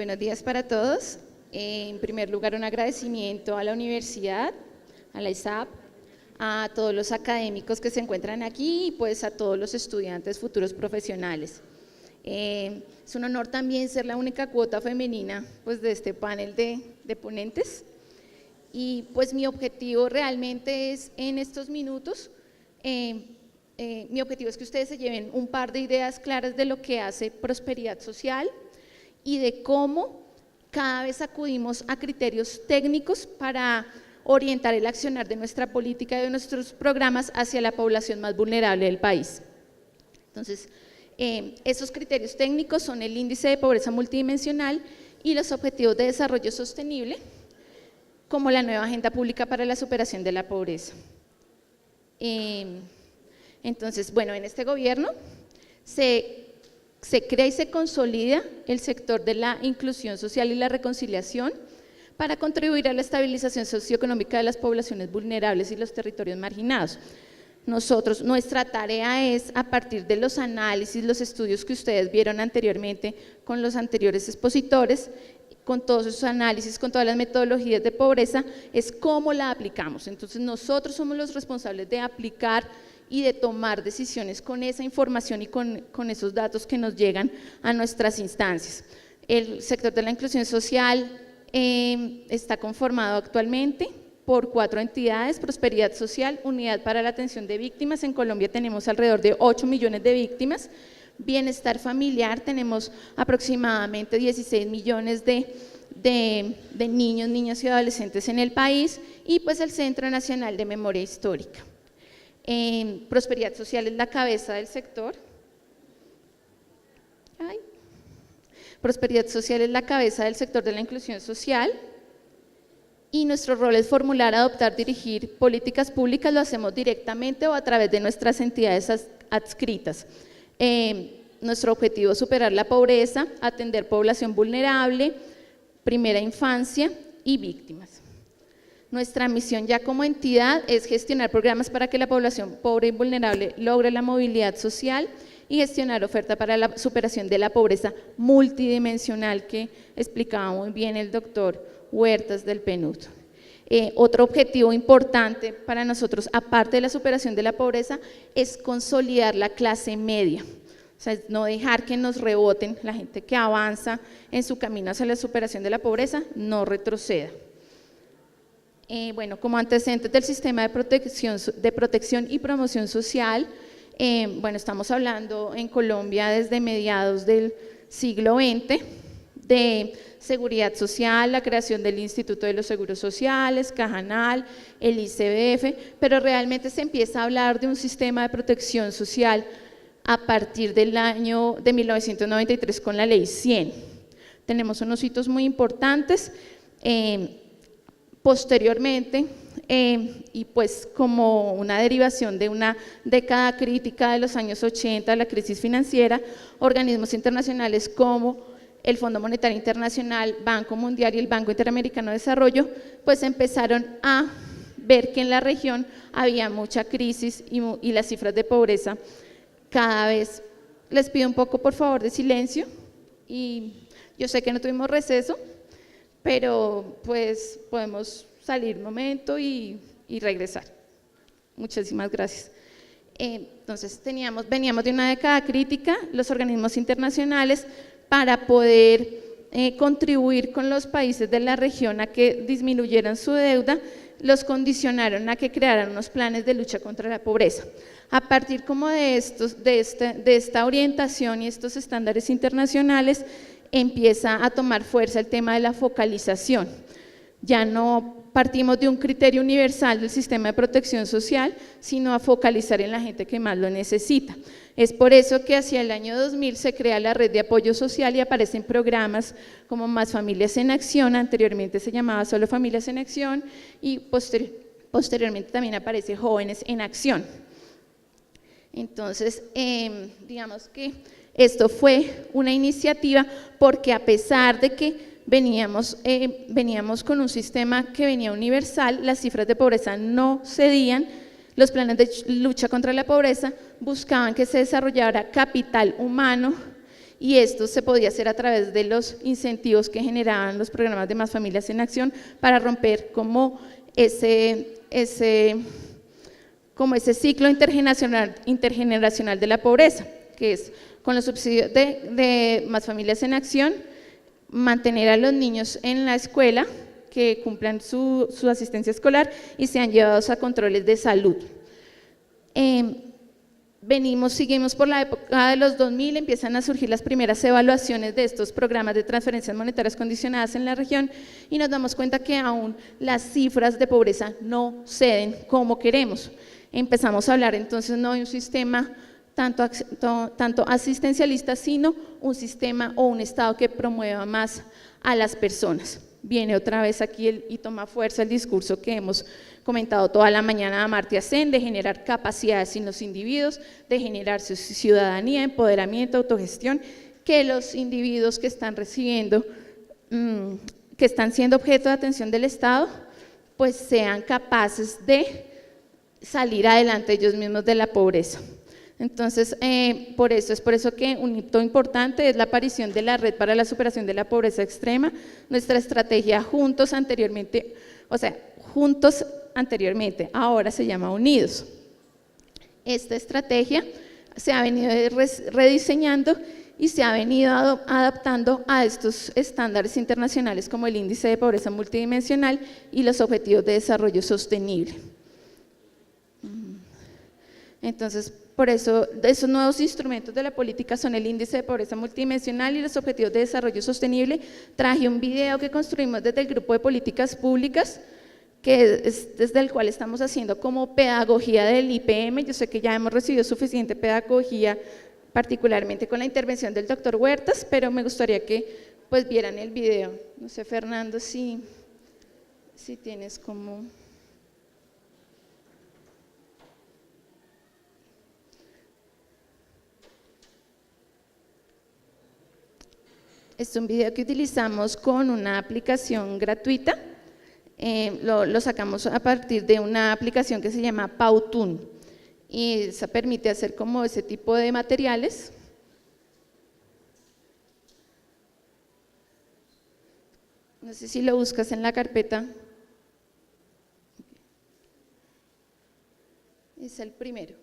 Buenos días para todos. En primer lugar, un agradecimiento a la universidad, a la ISAP, a todos los académicos que se encuentran aquí y pues a todos los estudiantes futuros profesionales. Es un honor también ser la única cuota femenina pues, de este panel de ponentes. Y pues mi objetivo realmente es en estos minutos, mi objetivo es que ustedes se lleven un par de ideas claras de lo que hace Prosperidad Social y de cómo cada vez acudimos a criterios técnicos para orientar el accionar de nuestra política y de nuestros programas hacia la población más vulnerable del país. Entonces, esos criterios técnicos son el índice de pobreza multidimensional y los objetivos de desarrollo sostenible, como la nueva agenda pública para la superación de la pobreza. Entonces, bueno, en este gobierno se crea y se consolida el sector de la inclusión social y la reconciliación para contribuir a la estabilización socioeconómica de las poblaciones vulnerables y los territorios marginados. Nuestra tarea es, a partir de los análisis, los estudios que ustedes vieron anteriormente con los anteriores expositores, con todos esos análisis, con todas las metodologías de pobreza, es cómo la aplicamos. Entonces, nosotros somos los responsables de aplicar y de tomar decisiones con esa información y con esos datos que nos llegan a nuestras instancias. El sector de la inclusión social está conformado actualmente por 4 entidades: Prosperidad Social, Unidad para la Atención de Víctimas. En Colombia tenemos alrededor de 8 millones de víctimas. Bienestar Familiar, tenemos aproximadamente 16 millones de niños, niñas y adolescentes en el país, y pues el Centro Nacional de Memoria Histórica. Prosperidad Social es la cabeza del sector. Prosperidad Social es la cabeza del sector de la inclusión social y nuestro rol es formular, adoptar, dirigir políticas públicas. Lo hacemos directamente o a través de nuestras entidades adscritas. Nuestro objetivo es superar la pobreza, atender población vulnerable, primera infancia y víctimas. Nuestra misión ya como entidad es gestionar programas para que la población pobre y vulnerable logre la movilidad social y gestionar oferta para la superación de la pobreza multidimensional que explicaba muy bien el doctor Huertas del PNUD. Otro objetivo importante para nosotros, aparte de la superación de la pobreza, es consolidar la clase media. O sea, no dejar que nos reboten la gente que avanza en su camino hacia la superación de la pobreza, no retroceda. Bueno, como antecedentes del sistema de protección y promoción social, bueno, estamos hablando en Colombia desde mediados del siglo XX de seguridad social, la creación del Instituto de los Seguros Sociales, Cajanal, el ICBF, pero realmente se empieza a hablar de un sistema de protección social a partir del año de 1993 con la Ley 100. Tenemos unos hitos muy importantes. Posteriormente, y pues como una derivación de una década crítica de los años 80, la crisis financiera, organismos internacionales como el Fondo Monetario Internacional, Banco Mundial y el Banco Interamericano de Desarrollo, pues empezaron a ver que en la región había mucha crisis y las cifras de pobreza cada vez. Les pido un poco por favor de silencio, y yo sé que no tuvimos receso, pero pues podemos salir un momento y regresar. Muchísimas gracias. Entonces veníamos de una década crítica. Los organismos internacionales, para poder contribuir con los países de la región a que disminuyeran su deuda, los condicionaron a que crearan unos planes de lucha contra la pobreza. A partir como de esta orientación y estos estándares internacionales, empieza a tomar fuerza el tema de la focalización. Ya no partimos de un criterio universal del sistema de protección social, sino a focalizar en la gente que más lo necesita. Es por eso que hacia el año 2000 se crea la Red de Apoyo Social y aparecen programas como Más Familias en Acción. Anteriormente se llamaba solo Familias en Acción, y posteriormente también aparece Jóvenes en Acción. Entonces, digamos que esto fue una iniciativa porque, a pesar de que veníamos con un sistema que venía universal, las cifras de pobreza no cedían. Los planes de lucha contra la pobreza buscaban que se desarrollara capital humano y esto se podía hacer a través de los incentivos que generaban los programas de Más Familias en Acción para romper como ese ciclo intergeneracional de la pobreza, que es con los subsidios de Más Familias en Acción, mantener a los niños en la escuela, que cumplan su asistencia escolar y sean llevados a controles de salud. Seguimos por la época de los 2000, empiezan a surgir las primeras evaluaciones de estos programas de transferencias monetarias condicionadas en la región y nos damos cuenta que aún las cifras de pobreza no ceden como queremos. Empezamos a hablar entonces no de un sistema tanto asistencialista, sino un sistema o un Estado que promueva más a las personas. Viene otra vez aquí y toma fuerza el discurso que hemos comentado toda la mañana de Amartya Sen, de generar capacidades en los individuos, de generar su ciudadanía, empoderamiento, autogestión, que los individuos que están recibiendo, que están siendo objeto de atención del Estado, pues sean capaces de salir adelante ellos mismos de la pobreza. Entonces, por eso que un hito importante es la aparición de la Red para la Superación de la Pobreza Extrema, nuestra estrategia Juntos anteriormente, ahora se llama Unidos. Esta estrategia se ha venido rediseñando y se ha venido adaptando a estos estándares internacionales como el Índice de Pobreza Multidimensional y los Objetivos de Desarrollo Sostenible. Entonces, por eso, esos nuevos instrumentos de la política son el Índice de Pobreza Multidimensional y los Objetivos de Desarrollo Sostenible. Traje un video que construimos desde el Grupo de Políticas Públicas, que es desde el cual estamos haciendo como pedagogía del IPM. Yo sé que ya hemos recibido suficiente pedagogía, particularmente con la intervención del doctor Huertas, pero me gustaría que pues vieran el video. No sé, Fernando, si tienes como… Este es un video que utilizamos con una aplicación gratuita, lo sacamos a partir de una aplicación que se llama Powtoon y esa permite hacer como ese tipo de materiales. No sé si lo buscas en la carpeta. Es el primero.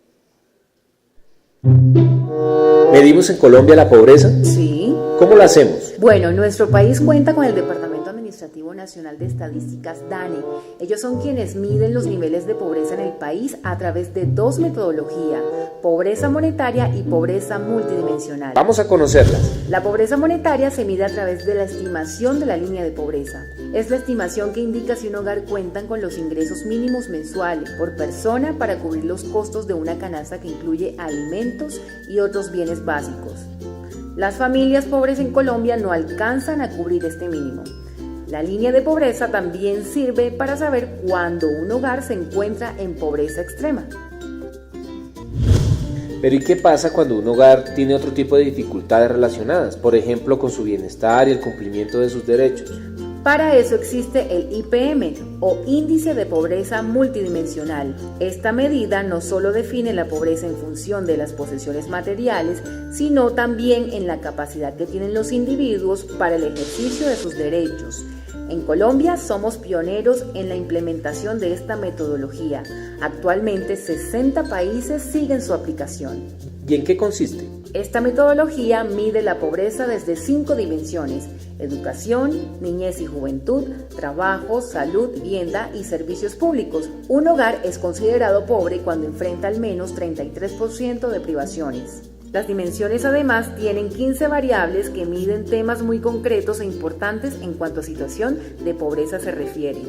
¿Medimos en Colombia la pobreza? Sí. ¿Cómo lo hacemos? Bueno, nuestro país cuenta con el Departamento Administrativo Nacional de Estadísticas, DANE. Ellos son quienes miden los niveles de pobreza en el país a través de dos metodologías: pobreza monetaria y pobreza multidimensional. Vamos a conocerlas. La pobreza monetaria se mide a través de la estimación de la línea de pobreza. Es la estimación que indica si un hogar cuenta con los ingresos mínimos mensuales por persona para cubrir los costos de una canasta que incluye alimentos y otros bienes básicos. Las familias pobres en Colombia no alcanzan a cubrir este mínimo. La línea de pobreza también sirve para saber cuándo un hogar se encuentra en pobreza extrema. Pero ¿y qué pasa cuando un hogar tiene otro tipo de dificultades relacionadas, por ejemplo con su bienestar y el cumplimiento de sus derechos? Para eso existe el IPM o Índice de Pobreza Multidimensional. Esta medida no solo define la pobreza en función de las posesiones materiales, sino también en la capacidad que tienen los individuos para el ejercicio de sus derechos. En Colombia somos pioneros en la implementación de esta metodología. Actualmente 60 países siguen su aplicación. ¿Y en qué consiste? Esta metodología mide la pobreza desde 5 dimensiones: educación, niñez y juventud, trabajo, salud, vivienda y servicios públicos. Un hogar es considerado pobre cuando enfrenta al menos 33% de privaciones. Las dimensiones además tienen 15 variables que miden temas muy concretos e importantes en cuanto a situación de pobreza se refiere.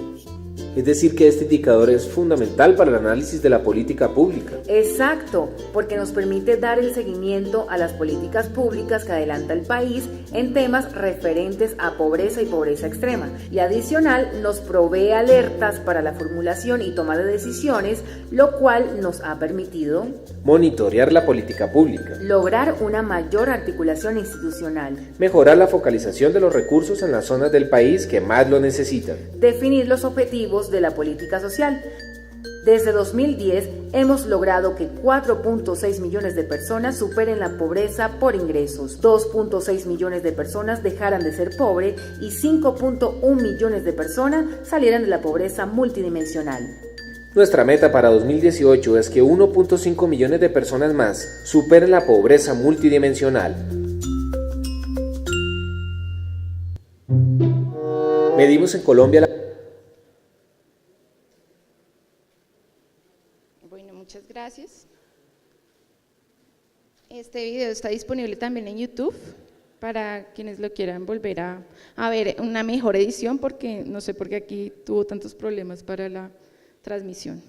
Es decir, que este indicador es fundamental para el análisis de la política pública. Exacto, porque nos permite dar el seguimiento a las políticas públicas que adelanta el país en temas referentes a pobreza y pobreza extrema. Y adicional, nos provee alertas para la formulación y toma de decisiones, lo cual nos ha permitido monitorear la política pública, lograr una mayor articulación institucional, mejorar la focalización de los recursos en las zonas del país que más lo necesitan, definir los objetivos de la política social. Desde 2010 hemos logrado que 4.6 millones de personas superen la pobreza por ingresos, 2.6 millones de personas dejaran de ser pobres y 5.1 millones de personas salieran de la pobreza multidimensional. Nuestra meta para 2018 es que 1.5 millones de personas más superen la pobreza multidimensional. Medimos en Colombia la... Bueno, muchas gracias. Este video está disponible también en YouTube para quienes lo quieran volver a ver una mejor edición, porque no sé por qué aquí tuvo tantos problemas para la transmisión.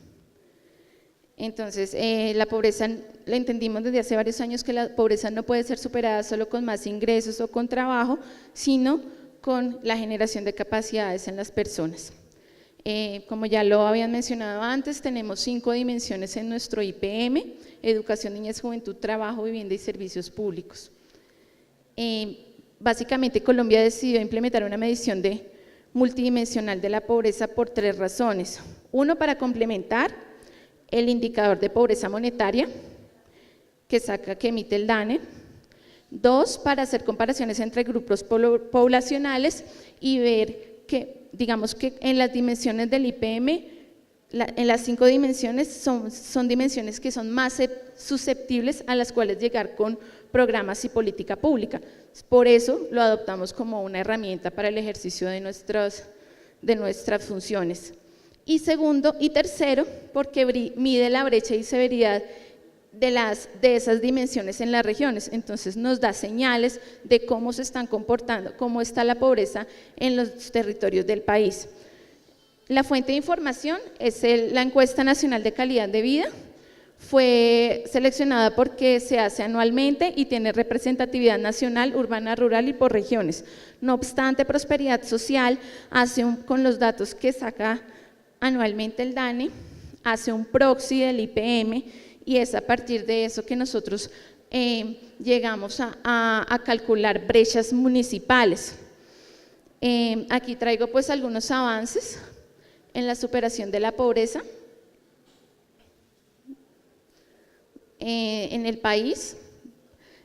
Entonces, la pobreza, la entendimos desde hace varios años que la pobreza no puede ser superada solo con más ingresos o con trabajo, sino con la generación de capacidades en las personas. Como ya lo habían mencionado antes, tenemos 5 dimensiones en nuestro IPM: educación, niñez, juventud, trabajo, vivienda y servicios públicos. Básicamente, Colombia decidió implementar una medición multidimensional de la pobreza por 3 razones. 1, para complementar el indicador de pobreza monetaria que emite el DANE. 2, para hacer comparaciones entre grupos poblacionales y ver que, digamos que en las dimensiones del IPM, en las 5 dimensiones son dimensiones que son más susceptibles a las cuales llegar con programas y política pública. Por eso lo adoptamos como una herramienta para el ejercicio de nuestras funciones. Y segundo y tercero, porque mide la brecha y severidad de esas dimensiones en las regiones. Entonces nos da señales de cómo se están comportando, cómo está la pobreza en los territorios del país. La fuente de información es la Encuesta Nacional de Calidad de Vida. Fue seleccionada porque se hace anualmente y tiene representatividad nacional, urbana, rural y por regiones. No obstante, Prosperidad Social con los datos que saca anualmente el DANE, hace un proxy del IPM, y es a partir de eso que nosotros llegamos a calcular brechas municipales. Aquí traigo pues algunos avances en la superación de la pobreza en el país.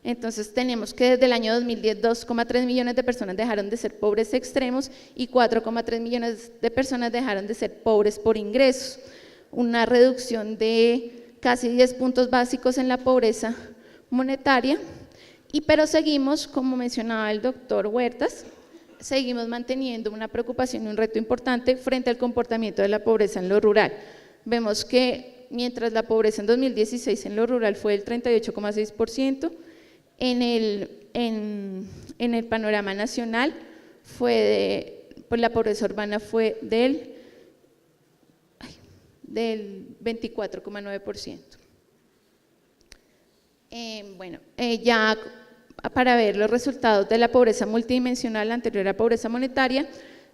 Entonces tenemos que desde el año 2010 2,3 millones de personas dejaron de ser pobres extremos y 4,3 millones de personas dejaron de ser pobres por ingresos, una reducción de casi 10 puntos básicos en la pobreza monetaria, pero seguimos, como mencionaba el doctor Huertas, seguimos manteniendo una preocupación y un reto importante frente al comportamiento de la pobreza en lo rural. Vemos que mientras la pobreza en 2016 en lo rural fue del 38,6%, en el panorama nacional la pobreza urbana fue del 24,9%. Bueno, ya para ver los resultados de la pobreza multidimensional anterior a pobreza monetaria,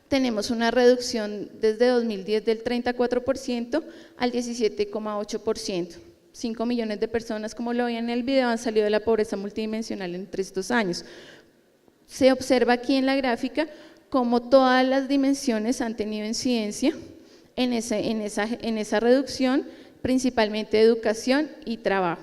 tenemos una reducción desde 2010 del 34% al 17,8%. 5 millones de personas, como lo veían en el video, han salido de la pobreza multidimensional entre estos años. Se observa aquí en la gráfica cómo todas las dimensiones han tenido incidencia en esa reducción, principalmente educación y trabajo.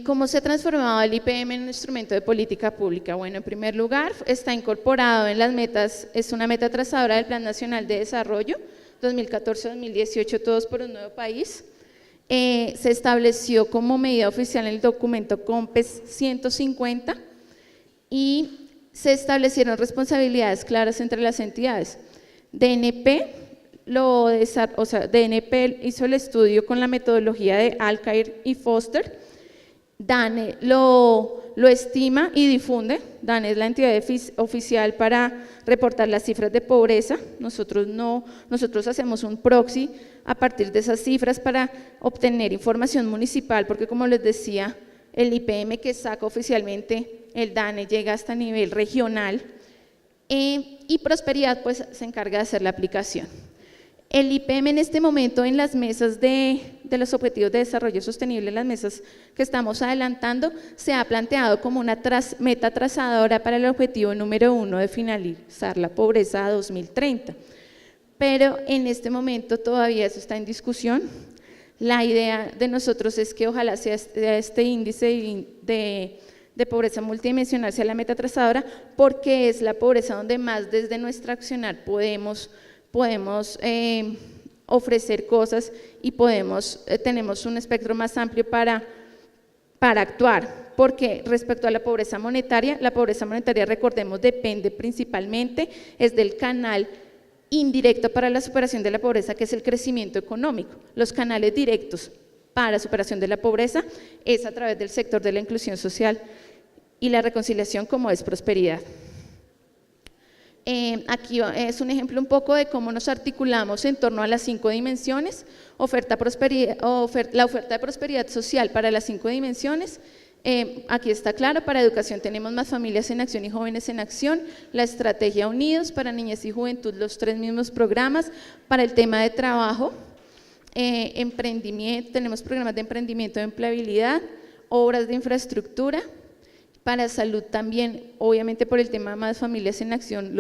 ¿Cómo se ha transformado el IPM en un instrumento de política pública? Bueno, en primer lugar, está incorporado en las metas, es una meta trazadora del Plan Nacional de Desarrollo 2014-2018, Todos por un Nuevo País. Se estableció como medida oficial en el documento COMPES 150 y se establecieron responsabilidades claras entre las entidades. DNP hizo el estudio con la metodología de Alcair y Foster. DANE lo estima y difunde. DANE es la entidad oficial para reportar las cifras de pobreza. Nosotros hacemos un proxy a partir de esas cifras para obtener información municipal, porque como les decía, el IPM que saca oficialmente el DANE llega hasta nivel regional, y Prosperidad pues se encarga de hacer la aplicación. El IPM en este momento en las mesas de los Objetivos de Desarrollo Sostenible, las mesas que estamos adelantando, se ha planteado como una meta trazadora para el objetivo número 1 de finalizar la pobreza a 2030. pero en este momento todavía eso está en discusión. La idea de nosotros es que ojalá sea este índice de pobreza multidimensional sea la meta trazadora, porque es la pobreza donde más desde nuestra accionar podemos ofrecer cosas y tenemos un espectro más amplio para actuar. Porque respecto a la pobreza monetaria, recordemos, depende principalmente, es del canal indirecto para la superación de la pobreza, que es el crecimiento económico. Los canales directos para la superación de la pobreza es a través del sector de la inclusión social y la reconciliación, como es prosperidad. Aquí es un ejemplo un poco de cómo nos articulamos en torno a las 5 dimensiones, la oferta de prosperidad social para las 5 dimensiones. Aquí está claro, para educación tenemos Más Familias en Acción y Jóvenes en Acción, la estrategia Unidos, para niñez y juventud los 3 mismos programas, para el tema de trabajo, emprendimiento, tenemos programas de emprendimiento, de empleabilidad, obras de infraestructura, para salud también, obviamente por el tema de Más Familias en Acción,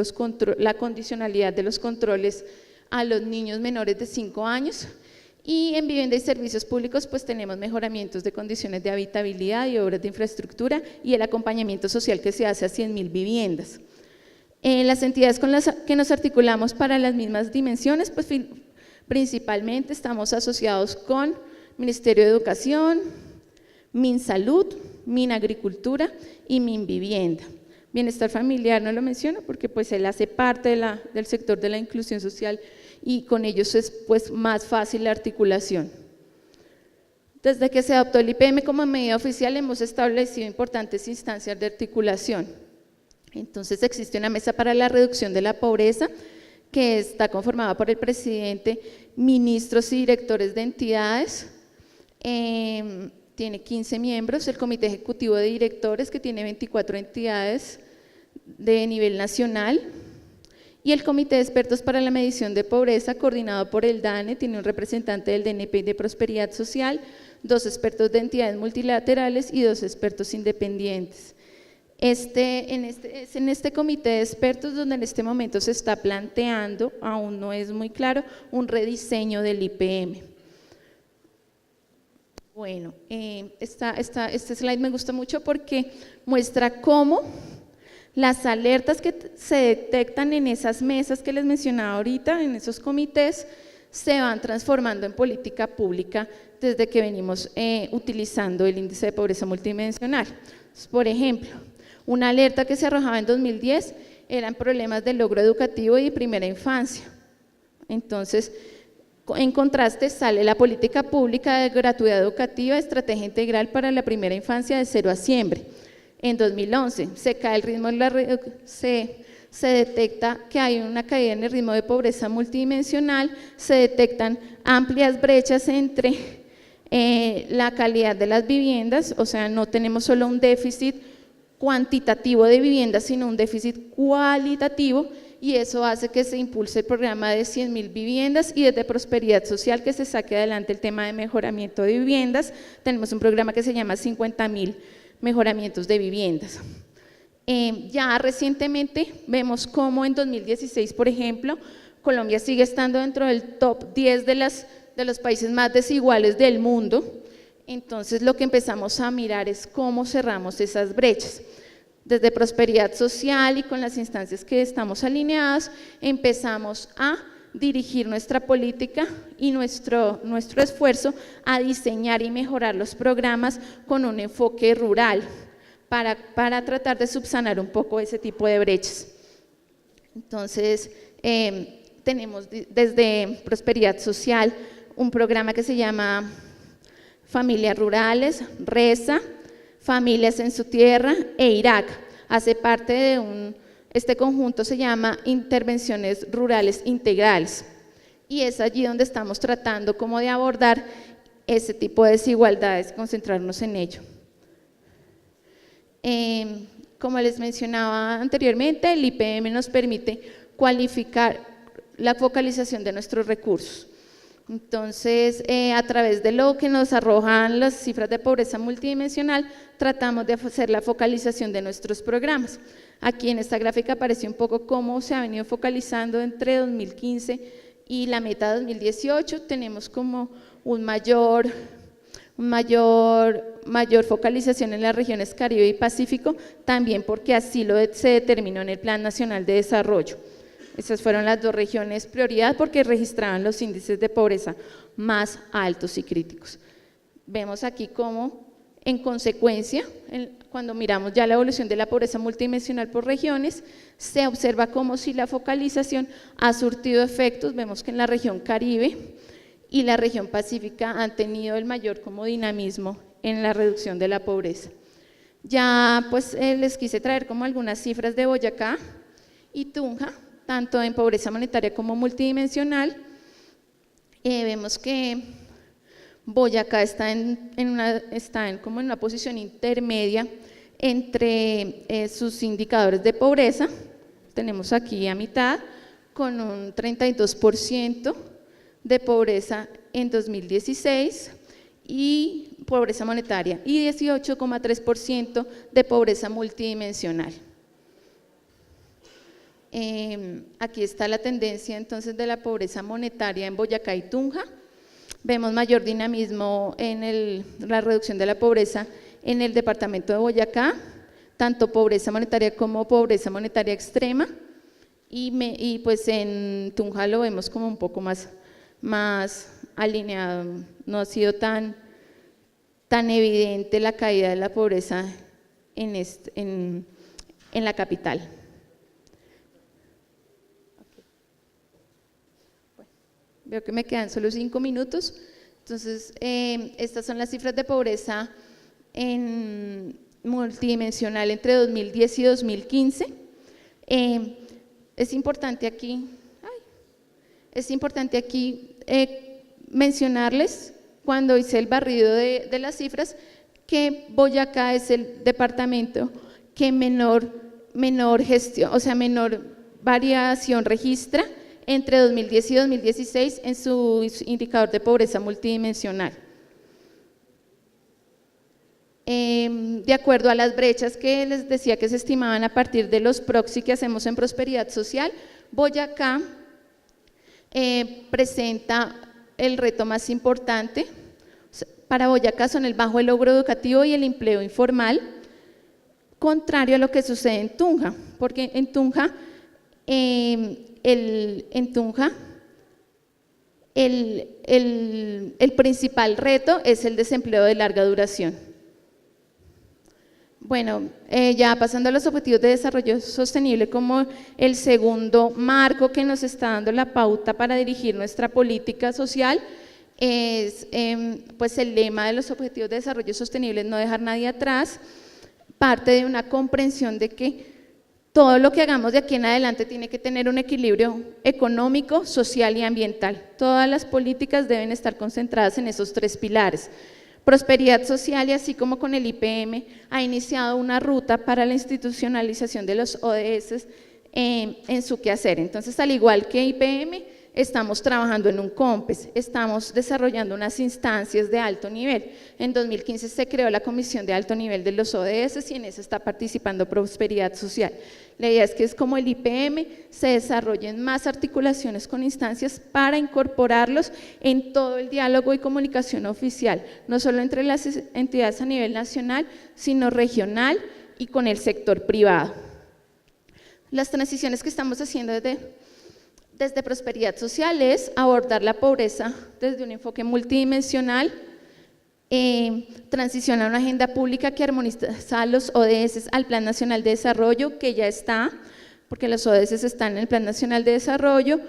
la condicionalidad de los controles a los niños menores de 5 años, y en vivienda y servicios públicos pues tenemos mejoramientos de condiciones de habitabilidad y obras de infraestructura y el acompañamiento social que se hace a 100.000 viviendas. Las entidades con las que nos articulamos para las mismas dimensiones, pues principalmente estamos asociados con Ministerio de Educación, MinSalud, MinAgricultura y MinVivienda. Bienestar familiar no lo menciono porque pues él hace parte del sector de la inclusión social y con ellos es pues más fácil la articulación. Desde que se adoptó el IPM como medida oficial hemos establecido importantes instancias de articulación. Entonces existe una mesa para la reducción de la pobreza que está conformada por el presidente, ministros y directores de entidades, tiene 15 miembros, el comité ejecutivo de directores que tiene 24 entidades de nivel nacional, y el comité de expertos para la medición de pobreza coordinado por el DANE, tiene un representante del DNP y de prosperidad social, 2 expertos de entidades multilaterales y 2 expertos independientes. Es en este comité de expertos donde en este momento se está planteando, aún no es muy claro, un rediseño del IPM. Bueno, este slide me gusta mucho porque muestra cómo las alertas que se detectan en esas mesas que les mencionaba ahorita, en esos comités, se van transformando en política pública desde que venimos utilizando el índice de pobreza multidimensional. Por ejemplo, una alerta que se arrojaba en 2010 eran problemas de logro educativo y primera infancia. Entonces, en contraste sale la política pública de gratuidad educativa, estrategia integral para la primera infancia de 0 a siempre. En 2011 se cae el ritmo, se detecta que hay una caída en el ritmo de pobreza multidimensional, se detectan amplias brechas entre la calidad de las viviendas, o sea, no tenemos solo un déficit cuantitativo de viviendas, sino un déficit cualitativo, y eso hace que se impulse el programa de 100.000 viviendas y desde prosperidad social que se saque adelante el tema de mejoramiento de viviendas. Tenemos un programa que se llama 50.000 mejoramientos de viviendas. Ya recientemente vemos cómo en 2016, por ejemplo, Colombia sigue estando dentro del top 10 de los países más desiguales del mundo. Entonces lo que empezamos a mirar es cómo cerramos esas brechas. Desde prosperidad social y con las instancias que estamos alineadas, empezamos a dirigir nuestra política y nuestro esfuerzo a diseñar y mejorar los programas con un enfoque rural para tratar de subsanar un poco ese tipo de brechas. Entonces, tenemos desde prosperidad social un programa que se llama Familias Rurales, RESA, Familias en su Tierra e Irak. Hace parte de este conjunto se llama Intervenciones Rurales Integrales y es allí donde estamos tratando como de abordar ese tipo de desigualdades, concentrarnos en ello. Como les mencionaba anteriormente, el IPM nos permite cualificar la focalización de nuestros recursos. Entonces, a través de lo que nos arrojan las cifras de pobreza multidimensional, tratamos de hacer la focalización de nuestros programas. Aquí en esta gráfica aparece un poco cómo se ha venido focalizando entre 2015 y la meta 2018 tenemos como mayor focalización en las regiones Caribe y Pacífico, también porque así se determinó en el Plan Nacional de Desarrollo. Esas fueron las dos regiones prioridad porque registraban los índices de pobreza más altos y críticos. Vemos aquí cómo, en consecuencia, cuando miramos ya la evolución de la pobreza multidimensional por regiones, se observa como si la focalización ha surtido efectos. Vemos que en la región Caribe y la región Pacífica han tenido el mayor como dinamismo en la reducción de la pobreza. Ya pues les quise traer como algunas cifras de Boyacá y Tunja, tanto en pobreza monetaria como multidimensional. Vemos que Boyacá está en una posición intermedia entre sus indicadores de pobreza. Tenemos aquí a mitad, con un 32% de pobreza en 2016 y pobreza monetaria, y 18,3% de pobreza multidimensional. Aquí está la tendencia entonces de la pobreza monetaria en Boyacá y Tunja. Vemos mayor dinamismo en la reducción de la pobreza en el departamento de Boyacá, tanto pobreza monetaria como pobreza monetaria extrema, y pues en Tunja lo vemos como un poco más alineado. No ha sido tan evidente la caída de la pobreza en la capital. Veo que me quedan solo 5 minutos, entonces estas son las cifras de pobreza multidimensional entre 2010 y 2015. Es importante aquí mencionarles, cuando hice el barrido de las cifras, que Boyacá es el departamento que menor gestión, o sea, menor variación registra entre 2010 y 2016 en su indicador de pobreza multidimensional. De acuerdo a las brechas que les decía que se estimaban a partir de los proxy que hacemos en prosperidad social, Boyacá presenta el reto más importante. Para Boyacá son el bajo logro educativo y el empleo informal, contrario a lo que sucede en Tunja, porque en Tunja el principal reto es el desempleo de larga duración. Bueno, ya pasando a los objetivos de desarrollo sostenible como el segundo marco que nos está dando la pauta para dirigir nuestra política social, es pues el lema de los objetivos de desarrollo sostenible es no dejar nadie atrás. Parte de una comprensión de que todo lo que hagamos de aquí en adelante tiene que tener un equilibrio económico, social y ambiental. Todas las políticas deben estar concentradas en esos 3 pilares. Prosperidad Social, y así como con el IPM, ha iniciado una ruta para la institucionalización de los ODS en su quehacer. Entonces, al igual que IPM, estamos trabajando en un COMPES, estamos desarrollando unas instancias de alto nivel. En 2015 se creó la Comisión de Alto Nivel de los ODS y en eso está participando Prosperidad Social. La idea es que es como el IPM, se desarrollen más articulaciones con instancias para incorporarlos en todo el diálogo y comunicación oficial, no solo entre las entidades a nivel nacional, sino regional y con el sector privado. Las transiciones que estamos haciendo desde Prosperidad Social es abordar la pobreza desde un enfoque multidimensional, transición a una agenda pública que armoniza los ODS al Plan Nacional de Desarrollo, que ya está, porque los ODS están en el Plan Nacional de Desarrollo,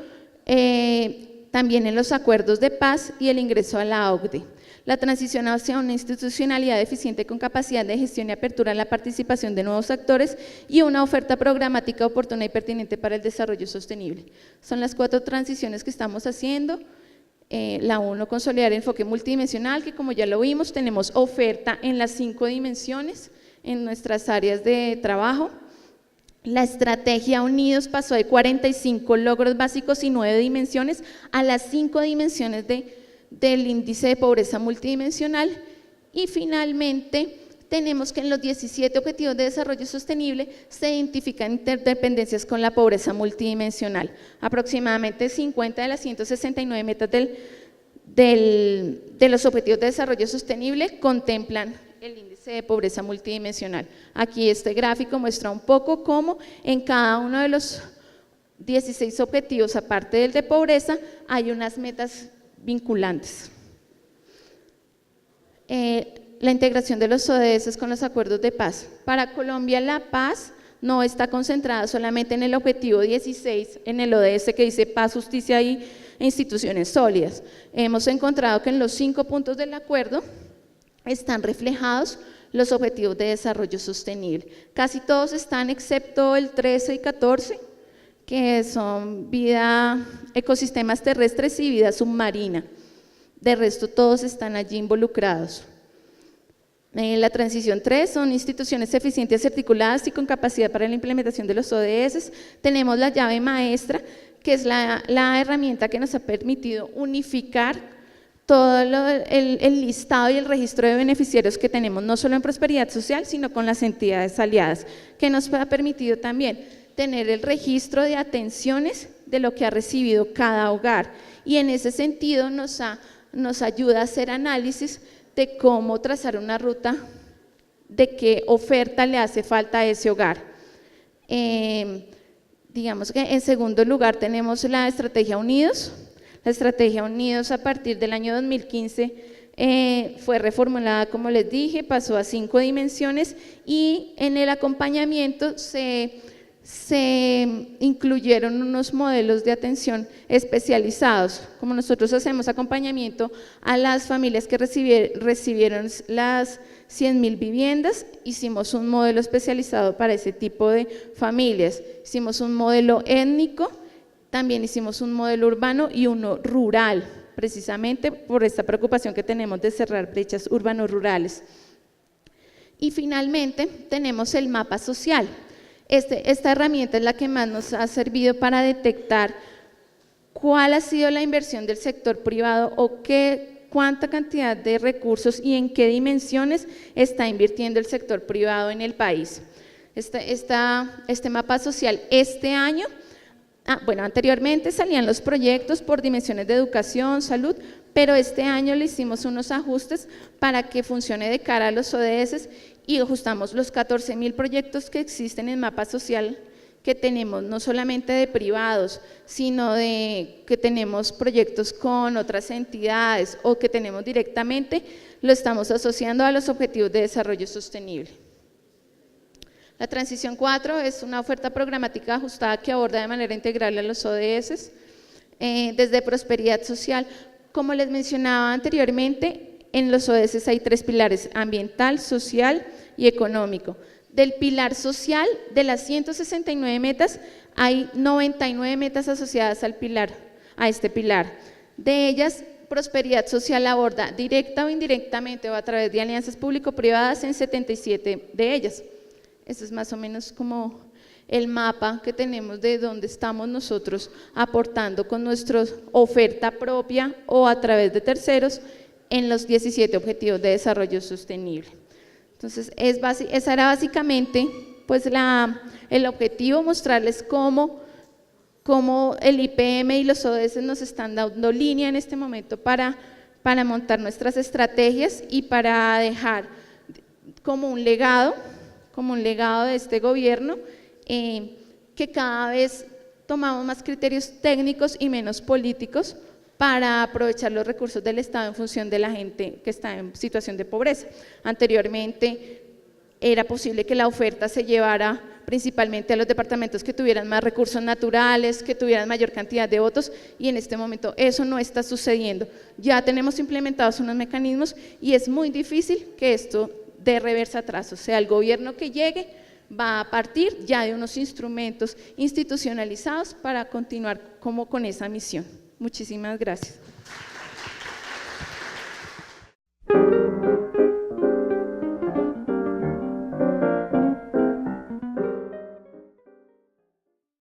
también en los acuerdos de paz y el ingreso a la OCDE. La transición hacia una institucionalidad eficiente con capacidad de gestión y apertura a la participación de nuevos actores y una oferta programática oportuna y pertinente para el desarrollo sostenible. Son las 4 transiciones que estamos haciendo. La 1, consolidar el enfoque multidimensional, que como ya lo vimos, tenemos oferta en las 5 dimensiones en nuestras áreas de trabajo. La estrategia Unidos pasó de 45 logros básicos y 9 dimensiones a las 5 dimensiones del índice de pobreza multidimensional. Y finalmente tenemos que en los 17 Objetivos de Desarrollo Sostenible se identifican interdependencias con la pobreza multidimensional. Aproximadamente 50 de las 169 metas de los Objetivos de Desarrollo Sostenible contemplan el índice de pobreza multidimensional. Aquí este gráfico muestra un poco cómo en cada uno de los 16 objetivos, aparte del de pobreza, hay unas metas vinculantes. La integración de los ODS con los acuerdos de paz. Para Colombia, la paz no está concentrada solamente en el objetivo 16, en el ODS que dice paz, justicia e instituciones sólidas. Hemos encontrado que en los 5 puntos del acuerdo están reflejados los objetivos de desarrollo sostenible. Casi todos están, excepto el 13 y 14, que son vida, ecosistemas terrestres y vida submarina. De resto, todos están allí involucrados. La transición 3 son instituciones eficientes, articuladas y con capacidad para la implementación de los ODS. Tenemos la llave maestra, que es la herramienta que nos ha permitido unificar todo el listado y el registro de beneficiarios que tenemos, no solo en prosperidad social, sino con las entidades aliadas, que nos ha permitido también tener el registro de atenciones de lo que ha recibido cada hogar, y en ese sentido nos ayuda a hacer análisis de cómo trazar una ruta de qué oferta le hace falta a ese hogar. Digamos que en segundo lugar tenemos la estrategia Unidos. La estrategia Unidos a partir del año 2015 fue reformulada, como les dije, pasó a 5 dimensiones, y en el acompañamiento se incluyeron unos modelos de atención especializados. Como nosotros hacemos acompañamiento a las familias que recibieron las 100.000 viviendas, hicimos un modelo especializado para ese tipo de familias. Hicimos un modelo étnico, también hicimos un modelo urbano y uno rural, precisamente por esta preocupación que tenemos de cerrar brechas urbanos-rurales. Y finalmente tenemos el mapa social. Esta herramienta es la que más nos ha servido para detectar cuál ha sido la inversión del sector privado o cuánta cantidad de recursos y en qué dimensiones está invirtiendo el sector privado en el país. Este mapa social este año, anteriormente salían los proyectos por dimensiones de educación, salud, pero este año le hicimos unos ajustes para que funcione de cara a los ODS y ajustamos los 14.000 proyectos que existen en mapa social que tenemos, no solamente de privados, sino que tenemos proyectos con otras entidades o que tenemos directamente, lo estamos asociando a los Objetivos de Desarrollo Sostenible. La transición 4 es una oferta programática ajustada que aborda de manera integral a los ODS, desde prosperidad social. Como les mencionaba anteriormente, en los ODS hay 3 pilares: ambiental, social y económico. Del pilar social, de las 169 metas, hay 99 metas asociadas a este pilar. De ellas, prosperidad social aborda directa o indirectamente o a través de alianzas público-privadas en 77 de ellas. Eso es más o menos como el mapa que tenemos de dónde estamos nosotros aportando con nuestra oferta propia o a través de terceros en los 17 Objetivos de Desarrollo Sostenible. Entonces, esa era básicamente pues, el objetivo, mostrarles cómo el IPM y los ODS nos están dando línea en este momento para montar nuestras estrategias y para dejar como un legado de este gobierno, que cada vez tomamos más criterios técnicos y menos políticos para aprovechar los recursos del Estado en función de la gente que está en situación de pobreza. Anteriormente era posible que la oferta se llevara principalmente a los departamentos que tuvieran más recursos naturales, que tuvieran mayor cantidad de votos, y en este momento eso no está sucediendo. Ya tenemos implementados unos mecanismos y es muy difícil que esto dé reversa atrás, o sea, el gobierno que llegue va a partir ya de unos instrumentos institucionalizados para continuar como con esa misión. Muchísimas gracias.